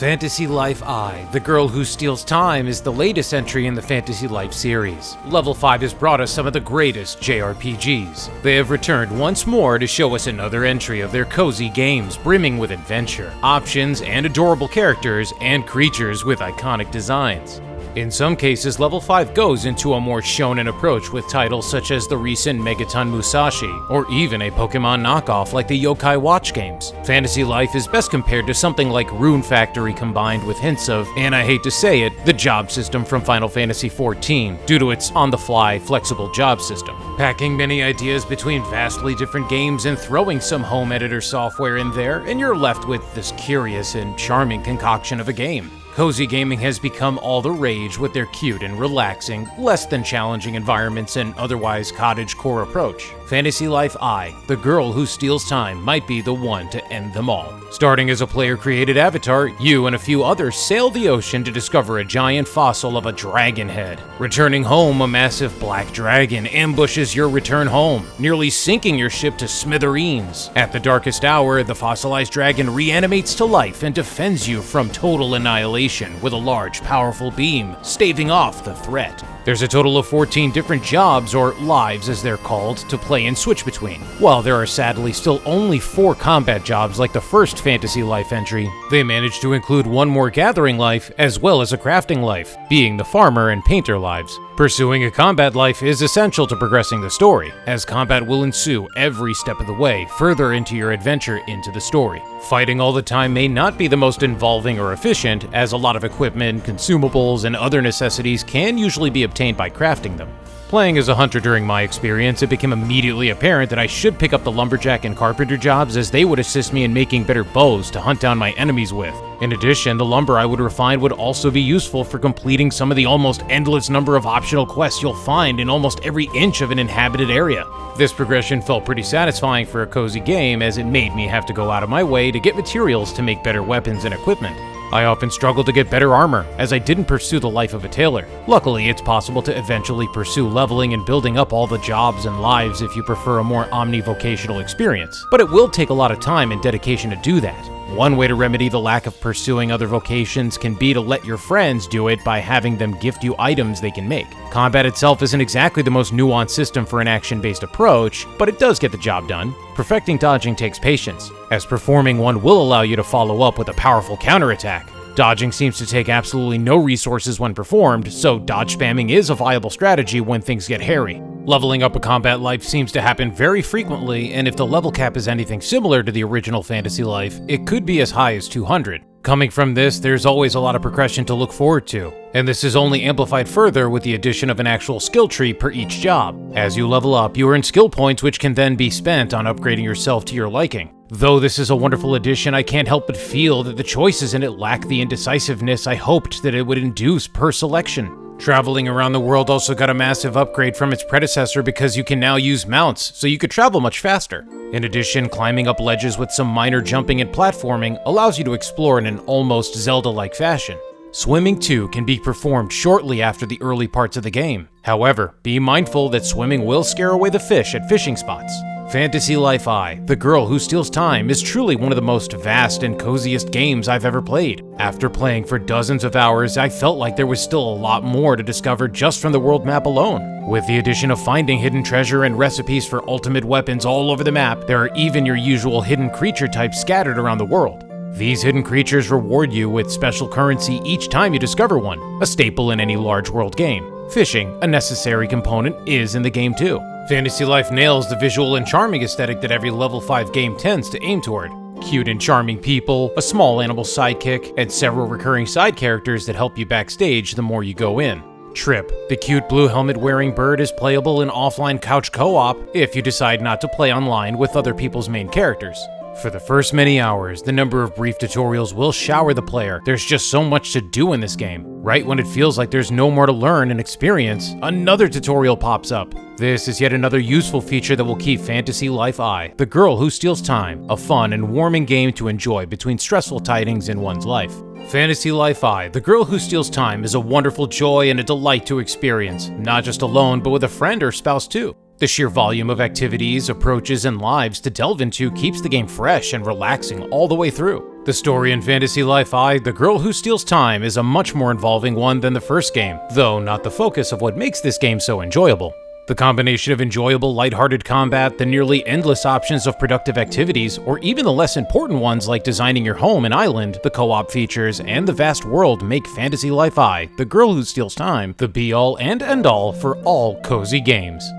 Fantasy Life I, The Girl Who Steals Time, is the latest entry in the Fantasy Life series. Level 5 has brought us some of the greatest JRPGs. They have returned once more to show us another entry of their cozy games brimming with adventure, options, and adorable characters and creatures with iconic designs. In some cases, Level 5 goes into a more shonen approach with titles such as the recent Megaton Musashi, or even a Pokemon knockoff like the Yokai Watch games. Fantasy Life is best compared to something like Rune Factory combined with hints of, and I hate to say it, the job system from Final Fantasy XIV, due to its on-the-fly, flexible job system. Packing many ideas between vastly different games and throwing some home editor software in there, and you're left with this curious and charming concoction of a game. Cozy gaming has become all the rage with their cute and relaxing, less than challenging environments and otherwise cottagecore approach. Fantasy Life I, The Girl Who Steals Time, might be the one to end them all. Starting as a player-created avatar, you and a few others sail the ocean to discover a giant fossil of a dragon head. Returning home, a massive black dragon ambushes your return home, nearly sinking your ship to smithereens. At the darkest hour, the fossilized dragon reanimates to life and defends you from total annihilation with a large, powerful beam, staving off the threat. There's a total of 14 different jobs, or lives as they're called, to play and switch between. While there are sadly still only 4 combat jobs like the first Fantasy Life entry, they managed to include one more gathering life as well as a crafting life, being the farmer and painter lives. Pursuing a combat life is essential to progressing the story, as combat will ensue every step of the way further into your adventure into the story. Fighting all the time may not be the most involving or efficient, as a lot of equipment, consumables, and other necessities can usually be obtained by crafting them. Playing as a hunter during my experience, it became immediately apparent that I should pick up the lumberjack and carpenter jobs, as they would assist me in making better bows to hunt down my enemies with. In addition, the lumber I would refine would also be useful for completing some of the almost endless number of optional quests you'll find in almost every inch of an inhabited area. This progression felt pretty satisfying for a cozy game, as it made me have to go out of my way to get materials to make better weapons and equipment. I often struggled to get better armor, as I didn't pursue the life of a tailor. Luckily, it's possible to eventually pursue leveling and building up all the jobs and lives if you prefer a more omnivocational experience, but it will take a lot of time and dedication to do that. One way to remedy the lack of pursuing other vocations can be to let your friends do it by having them gift you items they can make. Combat itself isn't exactly the most nuanced system for an action-based approach, but it does get the job done. Perfecting dodging takes patience, as performing one will allow you to follow up with a powerful counterattack. Dodging seems to take absolutely no resources when performed, so dodge spamming is a viable strategy when things get hairy. Leveling up a combat life seems to happen very frequently, and if the level cap is anything similar to the original Fantasy Life, it could be as high as 200. Coming from this, there's always a lot of progression to look forward to, and this is only amplified further with the addition of an actual skill tree per each job. As you level up, you earn skill points which can then be spent on upgrading yourself to your liking. Though this is a wonderful addition, I can't help but feel that the choices in it lack the indecisiveness I hoped that it would induce per selection. Traveling around the world also got a massive upgrade from its predecessor, because you can now use mounts, so you could travel much faster. In addition, climbing up ledges with some minor jumping and platforming allows you to explore in an almost Zelda-like fashion. Swimming too can be performed shortly after the early parts of the game. However, be mindful that swimming will scare away the fish at fishing spots. Fantasy Life I, The Girl Who Steals Time, is truly one of the most vast and coziest games I've ever played. After playing for dozens of hours, I felt like there was still a lot more to discover just from the world map alone. With the addition of finding hidden treasure and recipes for ultimate weapons all over the map, there are even your usual hidden creature types scattered around the world. These hidden creatures reward you with special currency each time you discover one, a staple in any large world game. Fishing, a necessary component, is in the game too. Fantasy Life nails the visual and charming aesthetic that every level 5 game tends to aim toward. Cute and charming people, a small animal sidekick, and several recurring side characters that help you backstage the more you go in. Trip, the cute blue helmet-wearing bird, is playable in offline couch co-op if you decide not to play online with other people's main characters. For the first many hours, the number of brief tutorials will shower the player. There's just so much to do in this game. Right when it feels like there's no more to learn and experience, another tutorial pops up. This is yet another useful feature that will keep Fantasy Life I, The Girl Who Steals Time, a fun and warming game to enjoy between stressful tidings in one's life. Fantasy Life I, The Girl Who Steals Time, is a wonderful joy and a delight to experience, not just alone, but with a friend or spouse too. The sheer volume of activities, approaches, and lives to delve into keeps the game fresh and relaxing all the way through. The story in Fantasy Life I, The Girl Who Steals Time is a much more involving one than the first game, though not the focus of what makes this game so enjoyable. The combination of enjoyable, lighthearted combat, the nearly endless options of productive activities, or even the less important ones like designing your home and island, the co-op features, and the vast world make Fantasy Life I, The Girl Who Steals Time, the be-all and end-all for all cozy games.